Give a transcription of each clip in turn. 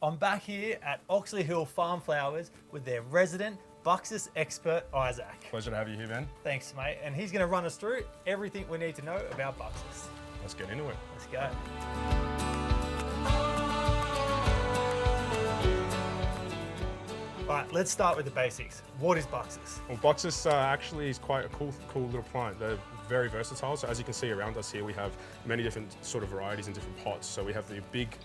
I'm back here at Oxley Hill Farm Flowers with their resident Buxus expert, Isaac. Pleasure to have you here, man. Thanks, mate. And he's going to run us through everything we need to know about Buxus. Let's get into it. Let's go. All right, let's start with the basics. What is Buxus? Well, Buxus actually is quite a cool little plant. They're very versatile. So as you can see around us here, we have many different sort of varieties in different pots. So we have the big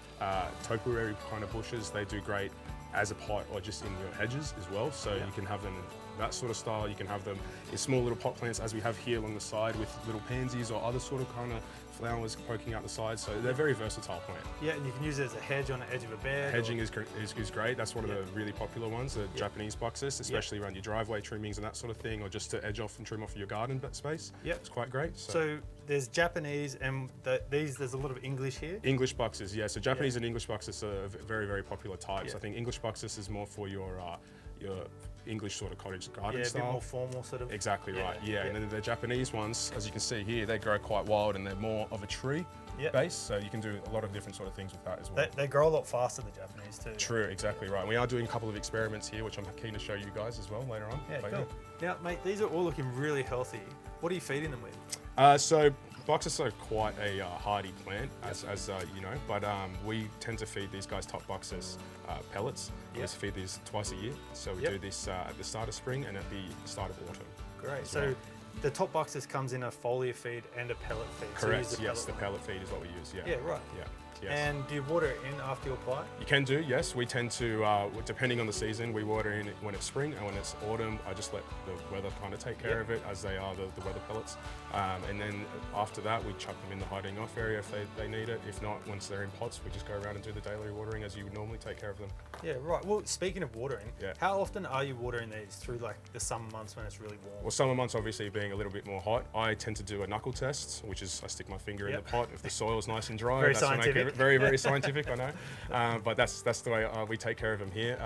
topiary kind of bushes. They do great as a pot or just in your hedges as well. So you can have them in that sort of style. You can have them in small little pot plants as we have here along the side with little pansies or other sort of kind of flowers poking out the side. So they're very versatile plant. Yeah, and you can use it as a hedge on the edge of a bed. Hedging is great. That's one of the really popular ones, the Japanese Buxus, especially around your driveway trimmings and that sort of thing, or just to edge off and trim off your garden space. Yeah, it's quite great. So there's Japanese and there's a lot of English here. English Buxus, yeah. So Japanese and English Buxus are very, very popular types. I think English Buxus is more for your English sort of cottage garden style. A bit more formal sort of. Exactly right, yeah. And then the Japanese ones, as you can see here, they grow quite wild and they're more of a tree base, so you can do a lot of different sort of things with that as well. They grow a lot faster, the Japanese too. True, exactly right. We are doing a couple of experiments here, which I'm keen to show you guys as well later on. Yeah, cool. Now, mate, these are all looking really healthy. What are you feeding them with? So Buxus are quite a hardy plant, as you know, but we tend to feed these guys top Buxus pellets. We just feed these twice a year. So we do this at the start of spring and at the start of autumn. Great. So the top Buxus comes in a foliar feed and a pellet feed. Correct. So yes, the pellet feed is what we use. Yeah. Yeah. Right. Yeah. Yes. And do you water it in after you apply? You can do, yes. We tend to, depending on the season, we water in when it's spring, and when it's autumn, I just let the weather kind of take care of it, as they are the weather pellets. And then after that, we chuck them in the hiding off area if they need it. If not, once they're in pots, we just go around and do the daily watering as you would normally take care of them. Yeah, right. Well, speaking of watering, how often are you watering these through like the summer months when it's really warm? Well, summer months obviously being a little bit more hot, I tend to do a knuckle test, which is I stick my finger in the pot. If the soil's nice and dry, very that's scientific. when I very, very scientific. I know, but that's the way we take care of them here.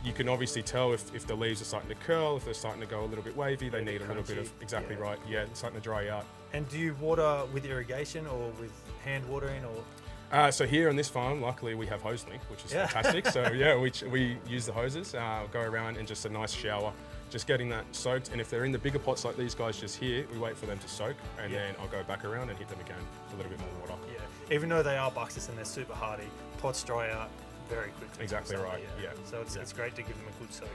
You can obviously tell if the leaves are starting to curl, if they're starting to go a little bit wavy, they need a little bit of, right, it's starting to dry out. And do you water with irrigation or with hand watering or? So here on this farm, luckily we have Hoselink, which is fantastic. So yeah, we use the hoses, go around and just a nice shower, just getting that soaked. And if they're in the bigger pots like these guys just here, we wait for them to soak, and then I'll go back around and hit them again with a little bit more water. Yeah, even though they are Buxus and they're super hardy, pots dry out very quickly. Exactly right, yeah. So it's great to give them a good soak.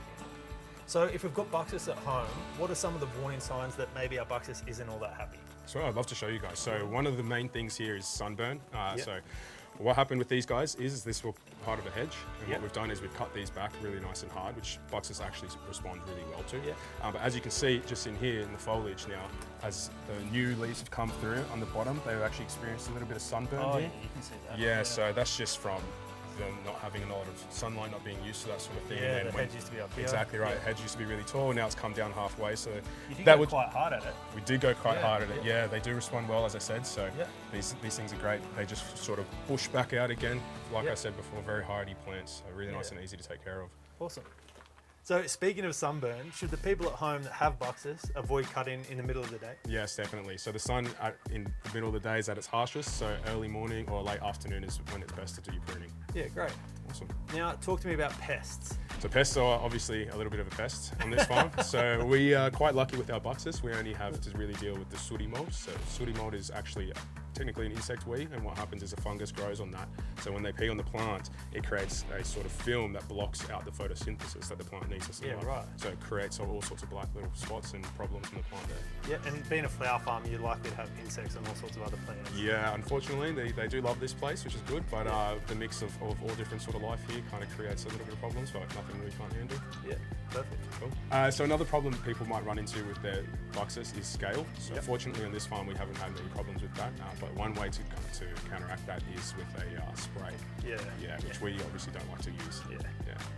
So if we've got Buxus at home, what are some of the warning signs that maybe our Buxus isn't all that happy? So I'd love to show you guys. So one of the main things here is sunburn. So what happened with these guys is this was part of a hedge, and what we've done is we've cut these back really nice and hard, which Buxus actually respond really well to. But as you can see, just in here in the foliage now, as the new leaves have come through on the bottom, they've actually experienced a little bit of sunburn here. Yeah, you can see that. Yeah, so that's just from them not having a lot of sunlight, not being used to that sort of thing. Yeah, the hedge used to be up here. Exactly right. Hedge used to be really tall, now it's come down halfway. So you did go quite hard at it. We did go quite hard at it. Yeah, they do respond well, as I said. So these things are great. They just sort of push back out again. Like I said before, very hardy plants, so really nice and easy to take care of. Awesome. So speaking of sunburn, should the people at home that have Buxus avoid cutting in the middle of the day? Yes, definitely. So the sun in the middle of the day is at its harshest, so early morning or late afternoon is when it's best to do your pruning. Yeah, great. Awesome. Now talk to me about pests. So pests are obviously a little bit of a pest on this farm. So we are quite lucky with our Buxus. We only have to really deal with the sooty mold. So sooty mold is actually technically an insect weed, and what happens is a fungus grows on that. So when they pee on the plant, it creates a sort of film that blocks out the photosynthesis that the plant needs to survive. Yeah, right. So it creates all sorts of black little spots and problems in the plant there. Yeah, and being a flower farm, you're likely to have insects and all sorts of other plants. Yeah, unfortunately, they do love this place, which is good, but the mix of all different sort of life here kind of creates a little bit of problems, but nothing we can't handle. Yeah, perfect. Cool. So another problem people might run into with their Buxus is scale. So fortunately on this farm we haven't had any problems with that, but one way to counteract that is with a spray. Yeah, which we obviously don't like to use. Yeah.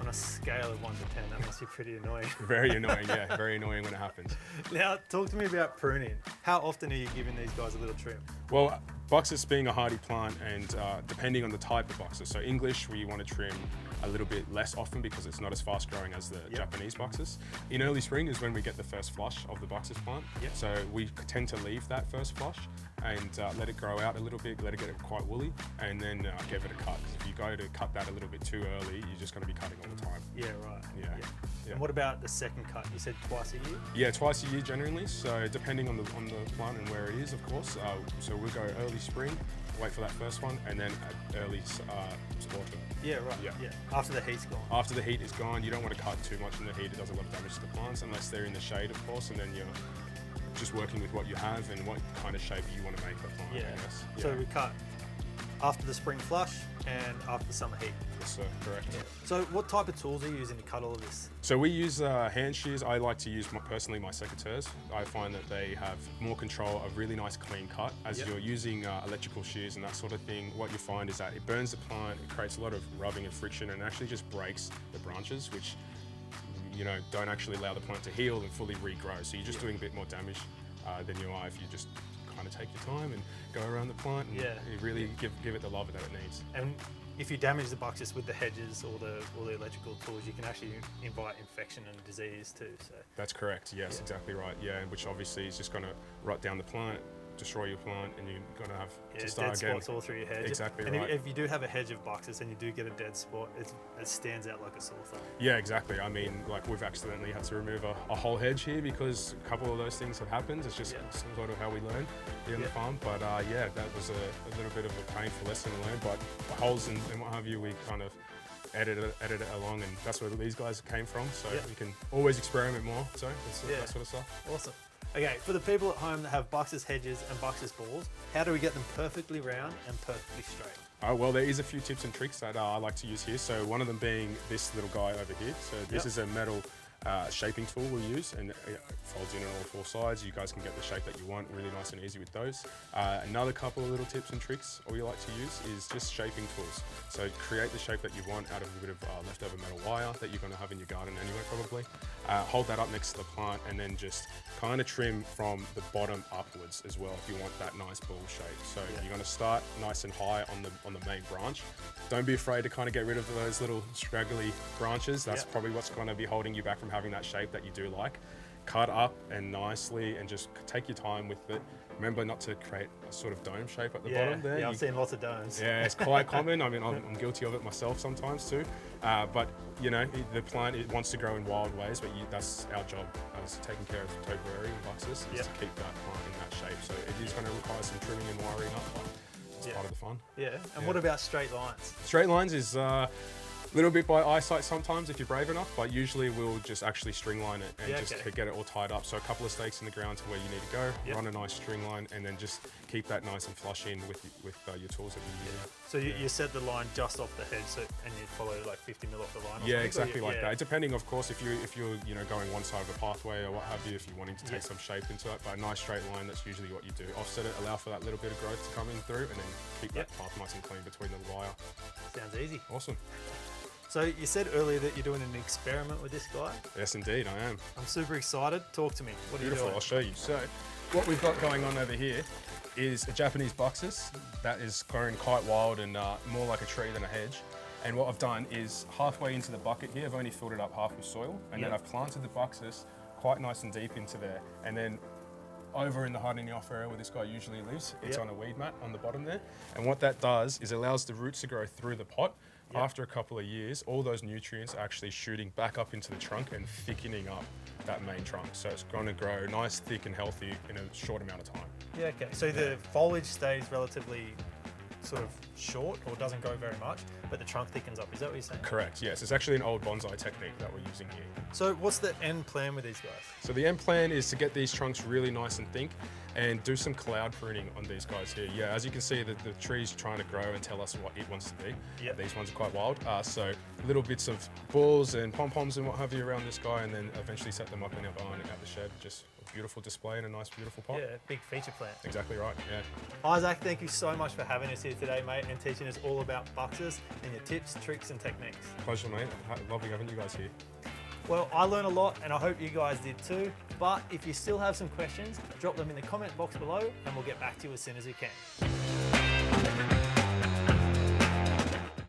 On a scale of 1 to 10, that must be pretty annoying. Very annoying, yeah, very annoying when it happens. Now, talk to me about pruning. How often are you giving these guys a little trim? Well, Buxus being a hardy plant, and depending on the type of Buxus, so English we want to trim a little bit less often because it's not as fast growing as the Japanese Buxus. In early spring is when we get the first flush of the Buxus plant. So we tend to leave that first flush and let it grow out a little bit, let it get quite woolly, and then give it a cut. Because if you go to cut that a little bit too early, just going to be cutting all the time. Yeah, right. Yeah. And what about the second cut? You said twice a year? Yeah, twice a year generally. So depending on the plant and where it is, of course. So we'll go early spring, wait for that first one, and then early autumn. Yeah, right. Yeah. After the heat's gone. After the heat is gone, you don't want to cut too much in the heat. It does a lot of damage to the plants unless they're in the shade, of course, and then you're just working with what you have and what kind of shape you want to make the plant. Yeah. I guess. So we cut after the spring flush and after the summer heat. Yes, sir. Correct. Yeah. So what type of tools are you using to cut all of this? So we use hand shears. I like to use personally my secateurs. I find that they have more control, a really nice clean cut. As you're using electrical shears and that sort of thing, what you find is that it burns the plant, it creates a lot of rubbing and friction, and actually just breaks the branches, which don't actually allow the plant to heal and fully regrow. So you're just doing a bit more damage than you are if you just kind of take your time and go around the plant and you really give it the love that it needs. And if you damage the Buxus with the hedges or the electrical tools, you can actually invite infection and disease too. So that's correct. Yes, exactly right. Yeah, which obviously is just going to rot down the plant, destroy your plant, and you're going to have to start dead again. spots all through your hedge. Exactly and right. If you do have a hedge of Buxus and you do get a dead spot, it stands out like a sore thumb. Yeah, exactly. I mean, like we've accidentally had to remove a whole hedge here because a couple of those things have happened. It's just sort of how we learn here on the farm. But yeah, that was a little bit of a painful lesson to learn. But the holes and what have you, we kind of edit it along, and that's where these guys came from. So we can always experiment more. So that sort of stuff. Awesome. Okay, for the people at home that have Buxus hedges and Buxus balls, how do we get them perfectly round and perfectly straight? Well, there is a few tips and tricks that I like to use here. So one of them being this little guy over here. So this is a metal shaping tool we'll use, and it folds in on all four sides. You guys can get the shape that you want, really nice and easy with those. Another couple of little tips and tricks we like to use is just shaping tools. So create the shape that you want out of a bit of leftover metal wire that you're going to have in your garden anyway, probably. Hold that up next to the plant and then just kind of trim from the bottom upwards as well if you want that nice ball shape. So you're going to start nice and high on the main branch. Don't be afraid to kind of get rid of those little straggly branches. That's probably what's going to be holding you back from having that shape that you do like. Cut up and nicely and just take your time with it. Remember not to create a sort of dome shape at the bottom there. Yeah, I've seen lots of domes. Yeah, it's quite common. I mean, I'm guilty of it myself sometimes too. But the plant, it wants to grow in wild ways, but that's our job as taking care of topiary and Buxus is to keep that plant in that shape. So it is going to require some trimming and wiring up, but it's part of the fun. Yeah, and what about straight lines? Straight lines is a little bit by eyesight sometimes if you're brave enough, but usually we'll just actually string line it and just get it all tied up. So a couple of stakes in the ground to where you need to go, run a nice string line, and then just keep that nice and flush in with your tools that you use. So you set the line just off the hedge, and you follow like 50 mil off the line. Yeah, exactly like that. Depending, of course, if you're going one side of a pathway or what have you, if you're wanting to take some shape into it, but a nice straight line, that's usually what you do. Offset it, allow for that little bit of growth to come in through, and then keep that path nice and clean between the wire. Sounds easy. Awesome. So you said earlier that you're doing an experiment with this guy. Yes, indeed, I am. I'm super excited. Talk to me. What are you Beautiful, doing? I'll show you. So what we've got going on over here is a Japanese Buxus that is growing quite wild and more like a tree than a hedge. And what I've done is halfway into the bucket here, I've only filled it up half with soil, and then I've planted the Buxus quite nice and deep into there. And then over in the hardening off area where this guy usually lives, it's on a weed mat on the bottom there. And what that does is allows the roots to grow through the pot. After a couple of years, all those nutrients are actually shooting back up into the trunk and thickening up that main trunk. So it's going to grow nice, thick and healthy in a short amount of time. Yeah, okay. So the foliage stays relatively sort of short or doesn't grow very much, but the trunk thickens up. Is that what you're saying? Correct, yes. It's actually an old bonsai technique that we're using here. So what's the end plan with these guys? So the end plan is to get these trunks really nice and thick and do some cloud pruning on these guys here. Yeah, as you can see, the tree's trying to grow and tell us what it wants to be. Yeah. These ones are quite wild. So little bits of balls and pom-poms and what have you around this guy, and then eventually set them up in our barn at the shed. Just a beautiful display in a nice, beautiful pot. Yeah, big feature plant. Exactly right, yeah. Isaac, thank you so much for having us here today, mate, and teaching us all about Buxus and your tips, tricks and techniques. Pleasure, mate. Lovely having you guys here. Well, I learned a lot and I hope you guys did too. But if you still have some questions, drop them in the comment box below and we'll get back to you as soon as we can.